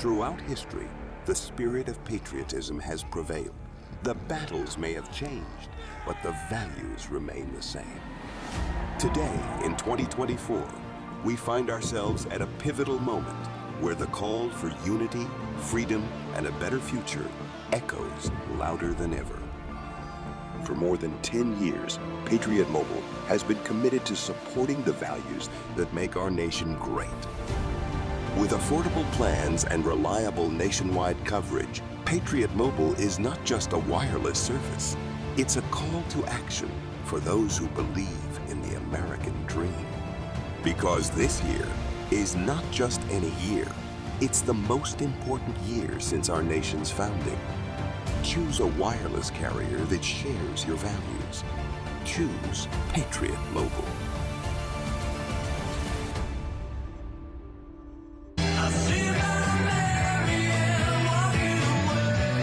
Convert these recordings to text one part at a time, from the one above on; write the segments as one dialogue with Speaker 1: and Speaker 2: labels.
Speaker 1: Throughout history, the spirit of patriotism has prevailed. The battles may have changed, but the values remain the same. Today, in 2024, we find ourselves at a pivotal moment where the call for unity, freedom, and a better future echoes louder than ever. For more than 10 years, Patriot Mobile has been committed to supporting the values that make our nation great. With affordable plans and reliable nationwide coverage, Patriot Mobile is not just a wireless service. It's a call to action for those who believe in the American dream. Because this year is not just any year, it's the most important year since our nation's founding. Choose a wireless carrier that shares your values. Choose Patriot Mobile.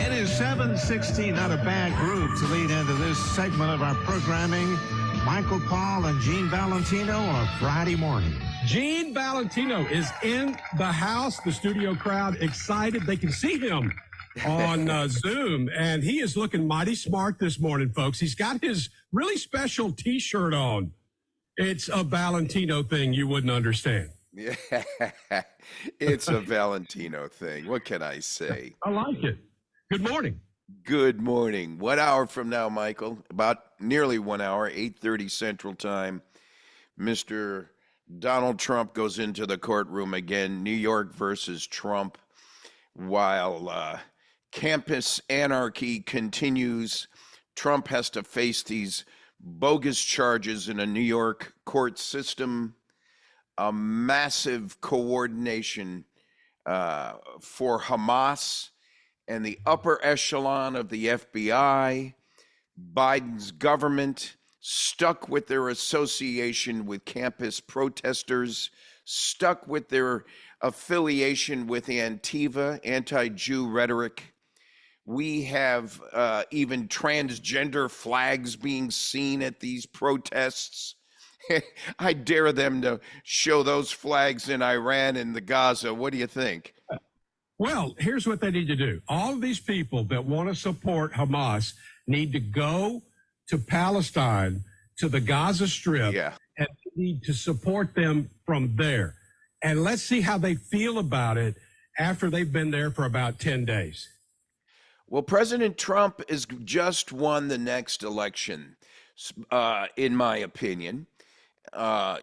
Speaker 2: It is 7:16, not a bad group to lead into this segment of our programming. Michael Paul and Gene Valentino on a Friday morning.
Speaker 3: Gene Valentino is in the house. The studio crowd excited. They can see him on Zoom, and he is looking mighty smart this morning, folks. He's got his really special T-shirt on. It's a Valentino thing you wouldn't understand.
Speaker 4: Yeah, it's a Valentino thing. What can I say?
Speaker 3: I like it. Good morning.
Speaker 4: Good morning. 1 hour from now, Michael, about nearly 1 hour, 8:30 Central Time, Mr. Donald Trump goes into the courtroom again, New York versus Trump, while campus anarchy continues. Trump has to face these bogus charges in a New York court system, a massive coordination for Hamas and the upper echelon of the FBI, Biden's government, stuck with their association with campus protesters, stuck with their affiliation with Antifa, anti-Jew rhetoric. We have even transgender flags being seen at these protests. I dare them to show those flags in Iran and the Gaza. What do you think?
Speaker 3: Well, here's what they need to do. All of these people that want to support Hamas need to go to Palestine, to the Gaza Strip, and need to support them from there. And let's see how they feel about it after they've been there for about 10 days.
Speaker 4: Well, President Trump has just won the next election, in my opinion.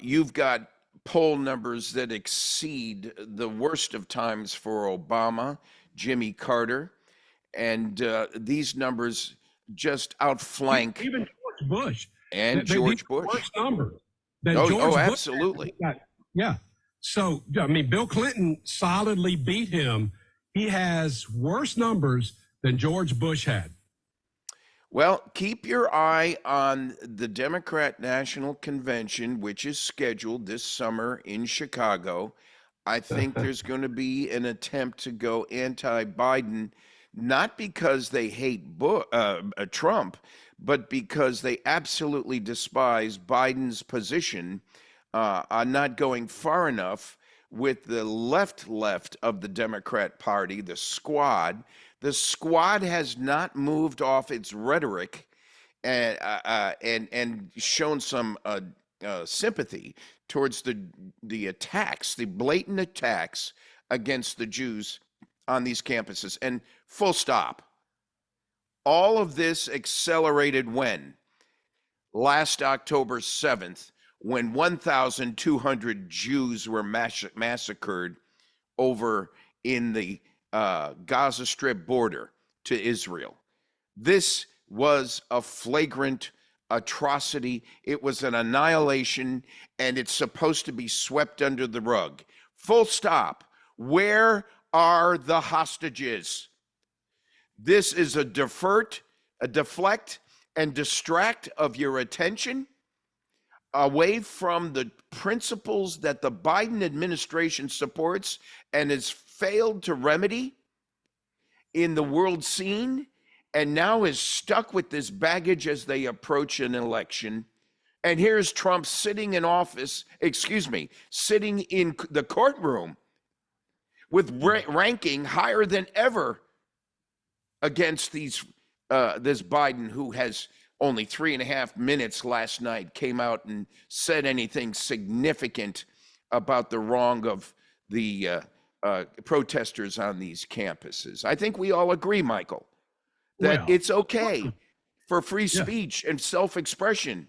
Speaker 4: You've got poll numbers that exceed the worst of times for Obama, Jimmy Carter, and these numbers just outflank
Speaker 3: even George Bush
Speaker 4: and George Bush.
Speaker 3: Worst number.
Speaker 4: Absolutely.
Speaker 3: Yeah. So, I mean, Bill Clinton solidly beat him. He has worse numbers than George Bush had.
Speaker 4: Well, keep your eye on the Democrat National Convention, which is scheduled this summer in Chicago. I think there's going to be an attempt to go anti-Biden, not because they hate Trump, but because they absolutely despise Biden's position on not going far enough with the left of the Democrat Party, the squad. The squad has not moved off its rhetoric and shown some sympathy towards the attacks, the blatant attacks against the Jews on these campuses. And full stop. All of this accelerated when? Last October 7th, when 1,200 Jews were massacred over in the Gaza Strip border to Israel. This was a flagrant atrocity. It was an annihilation, and it's supposed to be swept under the rug. Full stop. Where are the hostages? This is a deflect, and distract of your attention away from the principles that the Biden administration supports and has failed to remedy in the world scene, and now is stuck with this baggage as they approach an election. And here's Trump sitting in the courtroom with ranking higher than ever against this Biden, who has only 3.5 minutes last night came out and said anything significant about the wrong of the protesters on these campuses. I think we all agree, Michael, that it's okay for free speech and self-expression.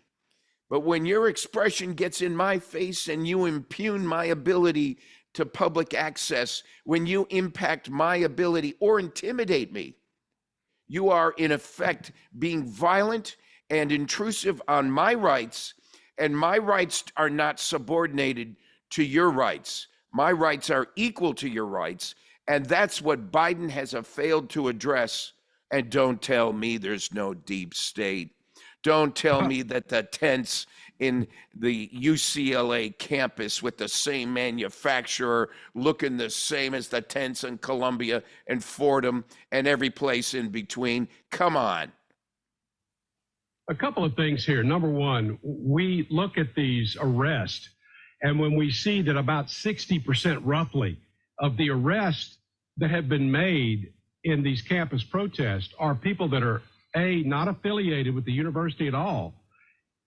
Speaker 4: But when your expression gets in my face and you impugn my ability to public access, when you impact my ability or intimidate me, you are in effect being violent and intrusive on my rights, and my rights are not subordinated to your rights. My rights are equal to your rights, and that's what Biden has failed to address. And don't tell me there's no deep state. Don't tell me that the tents in the UCLA campus with the same manufacturer looking the same as the tents in Columbia and Fordham and every place in between. Come on.
Speaker 3: A couple of things here. Number one, we look at these arrests, and when we see that about 60% roughly of the arrests that have been made in these campus protests are people that are A, not affiliated with the university at all,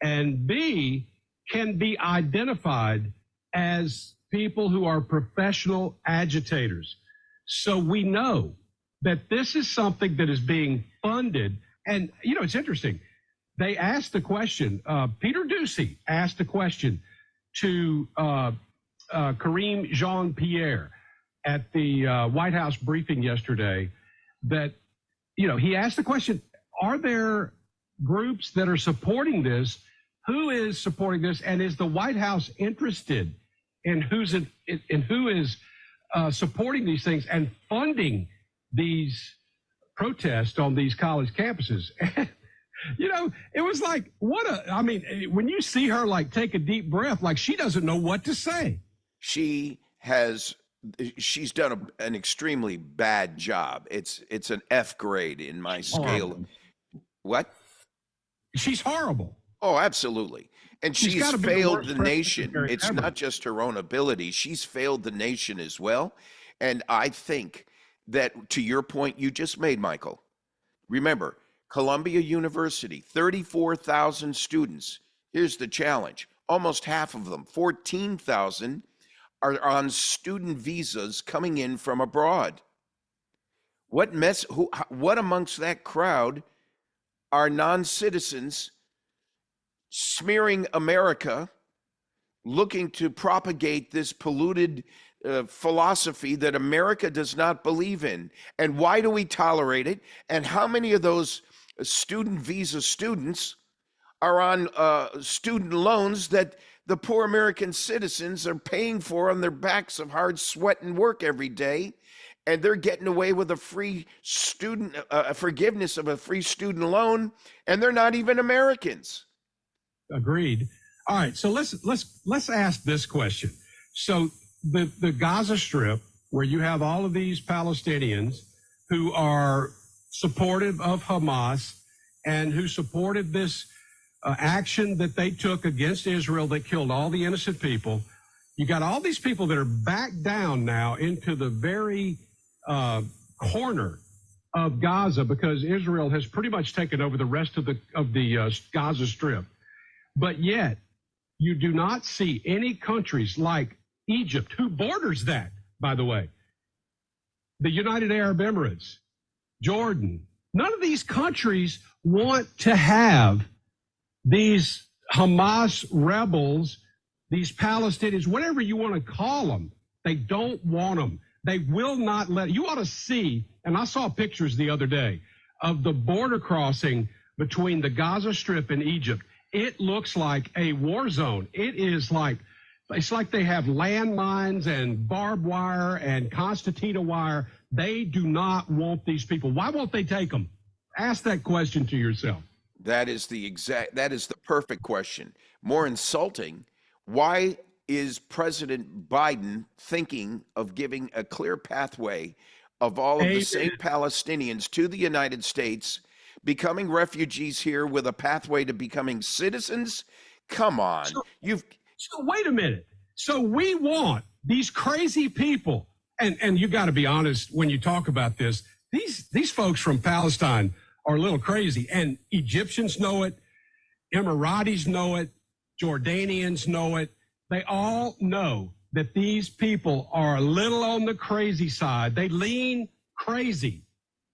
Speaker 3: and B, can be identified as people who are professional agitators. So we know that this is something that is being funded. And, you know, it's interesting. They asked the question, Peter Doocy asked the question to Kareem Jean-Pierre at the White House briefing yesterday that, you know, he asked the question, are there groups that are supporting this? Who is supporting this? And is the White House interested in who is supporting these things and funding these protests on these college campuses? You know, it was like, I mean, when you see her like take a deep breath, like she doesn't know what to say.
Speaker 4: She's done an extremely bad job. It's an F grade in my scale.
Speaker 3: Horrible.
Speaker 4: What?
Speaker 3: She's horrible.
Speaker 4: Oh, absolutely. And she's failed the nation. It's not just her own ability. She's failed the nation as well. And I think that, to your point you just made, Michael, remember, Columbia University, 34,000 students. Here's the challenge. Almost half of them, 14,000, are on student visas coming in from abroad. What amongst that crowd are non-citizens smearing America, looking to propagate this polluted philosophy that America does not believe in? And why do we tolerate it? And how many of those student visa students are on student loans that the poor American citizens are paying for on their backs of hard sweat and work every day? And they're getting away with a free student, forgiveness of a free student loan, and they're not even Americans.
Speaker 3: Agreed. All right, so let's ask this question. So the Gaza Strip, where you have all of these Palestinians who are supportive of Hamas and who supported this action that they took against Israel that killed all the innocent people. You got all these people that are backed down now into the very corner of Gaza because Israel has pretty much taken over the rest of the Gaza Strip. But yet, you do not see any countries like Egypt, who borders that, by the way, the United Arab Emirates, Jordan. None of these countries want to have these Hamas rebels, these Palestinians, whatever you want to call them. They don't want them. They will not let. You ought to see, and I saw pictures the other day of the border crossing between the Gaza Strip and Egypt. It looks like a war zone. It's like they have landmines and barbed wire and concertina wire. They do not want these people. Why won't they take them? Ask that question to yourself.
Speaker 4: That is the perfect question. More insulting, why is President Biden thinking of giving a clear pathway of all of the same Palestinians to the United States, becoming refugees here with a pathway to becoming citizens? Come on.
Speaker 3: So wait a minute. So we want these crazy people And you got to be honest when you talk about this. These folks from Palestine are a little crazy, and Egyptians know it, Emiratis know it, Jordanians know it. They all know that these people are a little on the crazy side. They lean crazy.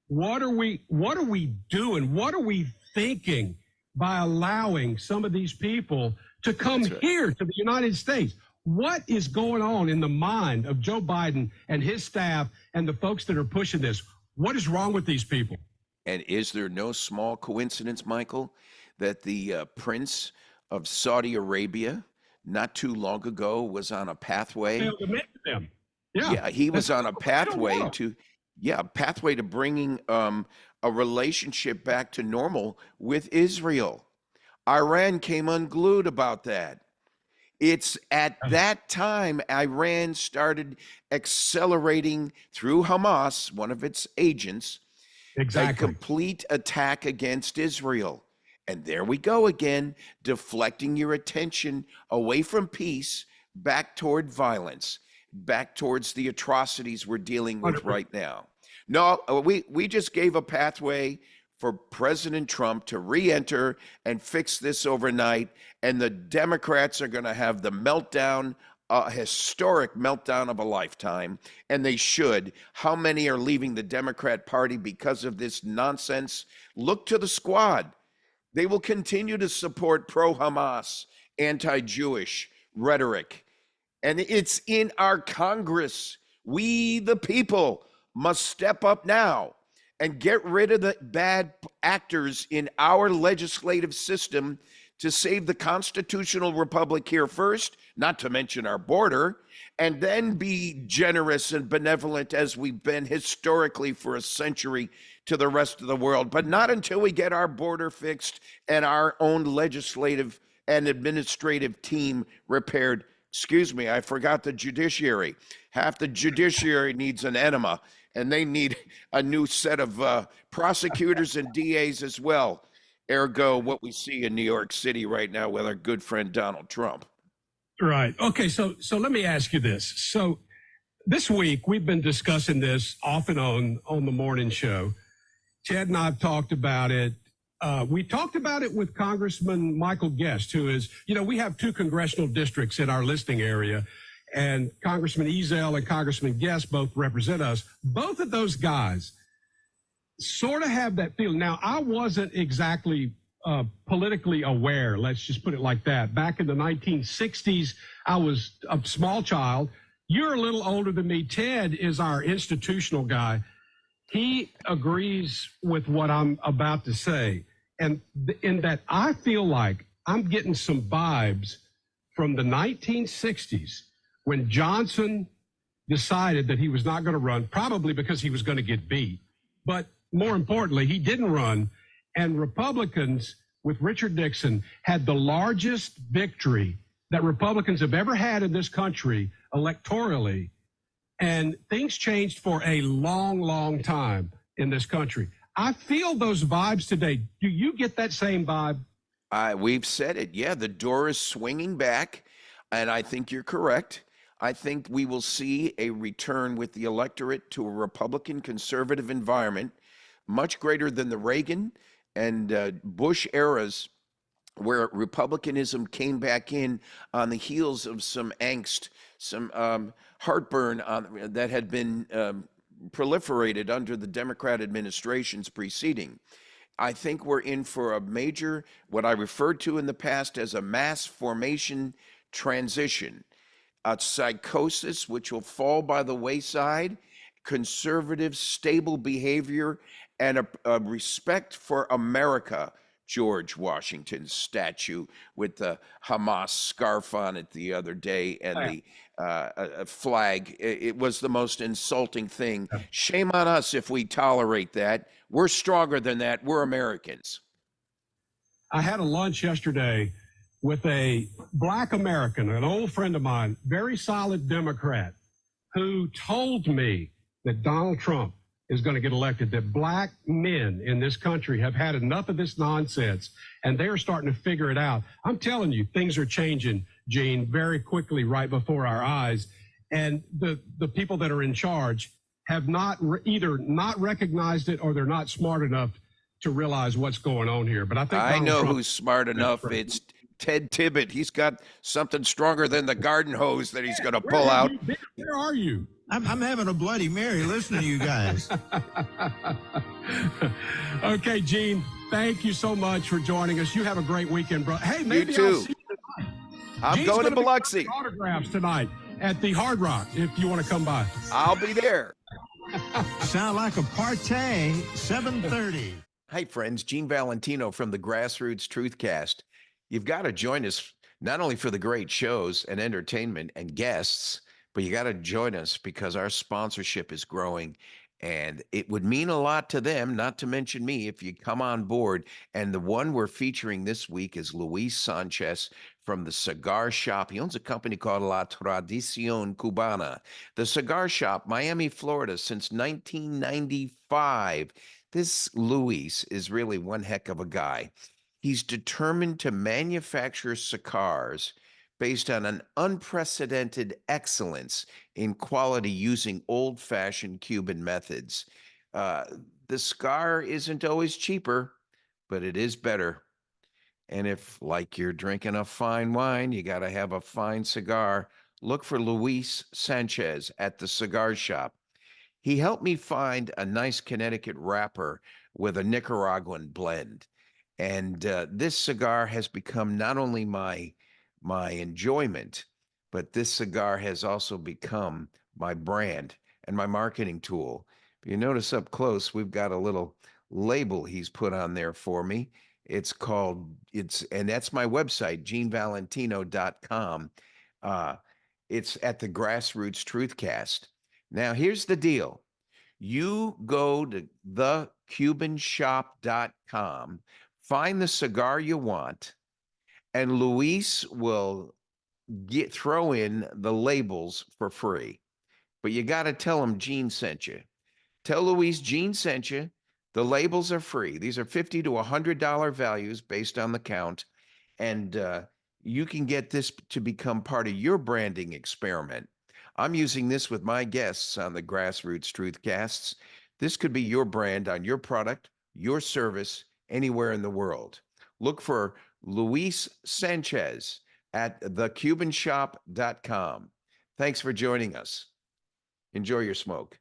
Speaker 3: What are we doing? What are we thinking by allowing some of these people to come here to the United States? What is going on in the mind of Joe Biden and his staff and the folks that are pushing this? What is wrong with these people?
Speaker 4: And is there no small coincidence, Michael, that the Prince of Saudi Arabia not too long ago was on a pathway?
Speaker 3: Yeah,
Speaker 4: he was on a pathway to bringing a relationship back to normal with Israel. Iran came unglued about that. It's at that time Iran started accelerating through Hamas, one of its agents, a complete attack against Israel. And there we go again, deflecting your attention away from peace, back toward violence, back towards the atrocities we're dealing with right now. No, we just gave a pathway for President Trump to re-enter and fix this overnight, and the Democrats are going to have the meltdown, a historic meltdown of a lifetime, and they should. How many are leaving the Democrat Party because of this nonsense? Look to the squad. They will continue to support pro-Hamas, anti-Jewish rhetoric, and it's in our Congress. We, the people, must step up now and get rid of the bad actors in our legislative system to save the constitutional republic here first, not to mention our border, and then be generous and benevolent as we've been historically for a century to the rest of the world, but not until we get our border fixed and our own legislative and administrative team repaired. Excuse me, I forgot the judiciary. Half the judiciary needs an enema, and they need a new set of prosecutors and DAs as well. Ergo, what we see in New York City right now with our good friend Donald Trump.
Speaker 3: Right. Okay, so let me ask you this. So this week, we've been discussing this off and on the morning show. Chad and I have talked about it. We talked about it with Congressman Michael Guest, who is, we have 2 congressional districts in our listing area, and Congressman Ezell and Congressman Guest both represent us. Both of those guys sort of have that feeling. Now, I wasn't exactly politically aware, let's just put it like that. Back in the 1960s, I was a small child. You're a little older than me. Ted is our institutional guy. He agrees with what I'm about to say. And in that, I feel like I'm getting some vibes from the 1960s when Johnson decided that he was not going to run, probably because he was going to get beat. But more importantly, he didn't run. And Republicans with Richard Nixon had the largest victory that Republicans have ever had in this country electorally. And things changed for a long, long time in this country. I feel those vibes today. Do you get that same vibe?
Speaker 4: We've said it. Yeah, the door is swinging back, and I think you're correct. I think we will see a return with the electorate to a Republican conservative environment, much greater than the Reagan and Bush eras, where Republicanism came back in on the heels of some angst, some heartburn that had been proliferated under the Democrat administrations preceding. I think we're in for a major, what I referred to in the past as a mass formation transition, a psychosis which will fall by the wayside, conservative, stable behavior, and a respect for America. George Washington's statue with the Hamas scarf on it the other day, and the flag. It was the most insulting thing. Shame on us if we tolerate that. We're stronger than that. We're Americans.
Speaker 3: I had a lunch yesterday with a Black American, an old friend of mine, very solid Democrat, who told me that Donald Trump is going to get elected, that Black men in this country have had enough of this nonsense, and they're starting to figure it out. I'm telling you, things are changing, Gene, very quickly right before our eyes. And the people that are in charge have not either not recognized it or they're not smart enough to realize what's going on here. But I think
Speaker 4: I know
Speaker 3: Trump,
Speaker 4: who's smart enough. It's Ted Tibbett. He's got something stronger than the garden hose that he's going to pull out.
Speaker 3: Where are you?
Speaker 2: I'm having a Bloody Mary listening to you guys.
Speaker 3: Okay, Gene, thank you so much for joining us. You have a great weekend, bro. Hey, maybe
Speaker 4: You too.
Speaker 3: I'll see you tonight.
Speaker 4: I'm
Speaker 3: Gene's
Speaker 4: going to
Speaker 3: gonna be
Speaker 4: Biloxi.
Speaker 3: signing autographs tonight at the Hard Rock if you want to come by.
Speaker 4: I'll be there.
Speaker 2: Sound like a partay, 7:30.
Speaker 4: Hi, friends. Gene Valentino from the Grassroots Truthcast. You've got to join us not only for the great shows and entertainment and guests, but you got to join us because our sponsorship is growing. And it would mean a lot to them, not to mention me, if you come on board. And the one we're featuring this week is Luis Sanchez from the Cigar Shop. He owns a company called La Tradicion Cubana. The Cigar Shop, Miami, Florida, since 1995. This Luis is really one heck of a guy. He's determined to manufacture cigars based on an unprecedented excellence in quality using old-fashioned Cuban methods. The cigar isn't always cheaper, but it is better. And if, like you're drinking a fine wine, you got to have a fine cigar, look for Luis Sanchez at the Cigar Shop. He helped me find a nice Connecticut wrapper with a Nicaraguan blend. And this cigar has become not only my enjoyment, but this cigar has also become my brand and my marketing tool. If you notice up close, we've got a little label he's put on there for me. And that's my website, genevalentino.com. It's at the Grassroots Truthcast. Now, here's the deal. You go to thecubanshop.com, find the cigar you want, and Luis will throw in the labels for free. But you got to tell him Gene sent you. Tell Luis Gene sent you. The labels are free. These are $50 to $100 values based on the count. And you can get this to become part of your branding experiment. I'm using this with my guests on the Grassroots Truthcasts. This could be your brand on your product, your service, anywhere in the world. Look for Luis Sanchez at thecubanshop.com. Thanks for joining us. Enjoy your smoke.